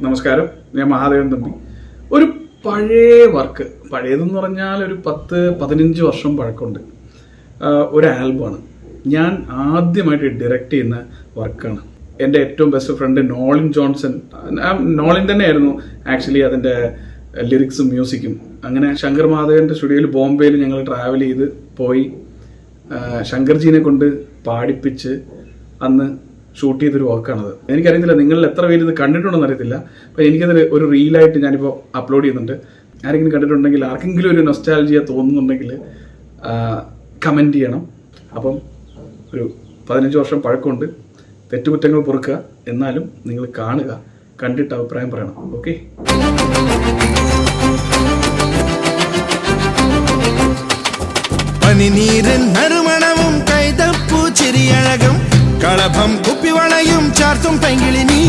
നമസ്കാരം, ഞാൻ മഹാദേവൻ തമ്പി. ഒരു പഴയ വർക്ക്, പഴയതെന്ന് പറഞ്ഞാൽ ഒരു 10-15 വർഷം പഴക്കമുണ്ട്. ഒരു ആൽബമാണ്. ഞാൻ ആദ്യമായിട്ട് ഡയറക്റ്റ് ചെയ്യുന്ന വർക്കാണ്. എൻ്റെ ഏറ്റവും ബെസ്റ്റ് ഫ്രണ്ട് നോളിൻ ജോൺസൺ, നോളിൻ തന്നെയായിരുന്നു ആക്ച്വലി അതിൻ്റെ ലിറിക്സും മ്യൂസിക്കും. അങ്ങനെ ശങ്കർ മഹാദേവൻ്റെ സ്റ്റുഡിയോയിൽ ബോംബെയിൽ ഞങ്ങൾ ട്രാവൽ ചെയ്ത് പോയി ശങ്കർജീനെ കൊണ്ട് പാടിപ്പിച്ച് അന്ന് ഷൂട്ട് ചെയ്തൊരു വർക്കാണത്. എനിക്കറിയത്തില്ല നിങ്ങളിൽ എത്ര പേര് ഇത് കണ്ടിട്ടുണ്ടെന്ന് അറിയത്തില്ല. അപ്പം എനിക്കതിൽ ഒരു റീലായിട്ട് ഞാനിപ്പോൾ അപ്ലോഡ് ചെയ്യുന്നുണ്ട്. ആരെങ്കിലും കണ്ടിട്ടുണ്ടെങ്കിൽ, ആർക്കെങ്കിലും ഒരു നൊസ്റ്റാൾജിയ തോന്നുന്നുണ്ടെങ്കിൽ കമൻറ്റ് ചെയ്യണം. അപ്പം ഒരു 15 വർഷം പഴക്കമുണ്ട്. തെറ്റുകുറ്റങ്ങൾ പൊറുക്കുക, എന്നാലും നിങ്ങൾ കാണുക, കണ്ടിട്ട് അഭിപ്രായം പറയണം. ഓക്കെ. പനിനീരൻ നറുമണവും കൈതപ്പൂച്ചിരിയഴകും കളഭം കുപ്പിവളയും ചാർത്തും പൈങ്കിളിനീ.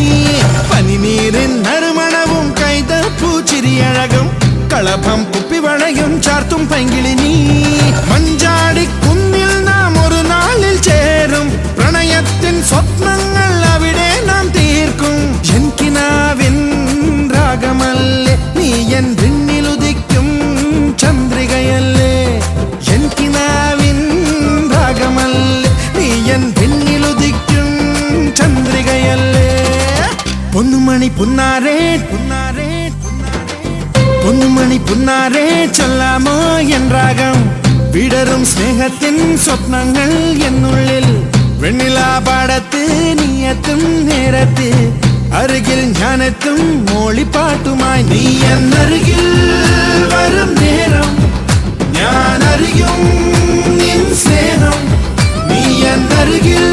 പനിനീരൻ നറുമണവും കൈതപ്പൂച്ചിരിയഴകും കളഭം കുപ്പിവളയും ചാർത്തും പൈങ്കിളിനീ. മഞ്ചാടി കുന്നിൽ നാം ഒരു നാളിൽ ചേരും, പ്രണയത്തിൻ സ്വപ്നങ്ങൾ അവിടെ നാം തീർക്കും. എനിക്കിനാവിൻ രാഗമല്ലേ നീ, എൻ വിണ്ണിലുദിക്കും ചന്ദ്രികയല്ലേ. എനിക്കിനാവിൻ രാഗമല്ലേ നീ, എൻ വിണ്ണിലുദിക്കും ചന്ദ്രികയല്ലേ. പൊന്നുമണി പുന്നാരേ പുന്നാരേ പൊന്നുമണി പുന്നാരേ ചൊല്ലാമോ എൻ രാഗം. വിടരും സ്നേഹത്തിൻ സ്വപ്നങ്ങൾ എന്നുള്ളിൽ. വെണ്ണിലാപാടത്ത് നീയെത്തും നേരത്ത് അരികിൽ ഞാനെത്തും മോളിപ്പാട്ടുമായി. നീ എന്നരികിൽ വരും നേരം ഞാൻ അറിയും നിൻ സ്നേഹം. നീ എന്നരികിൽ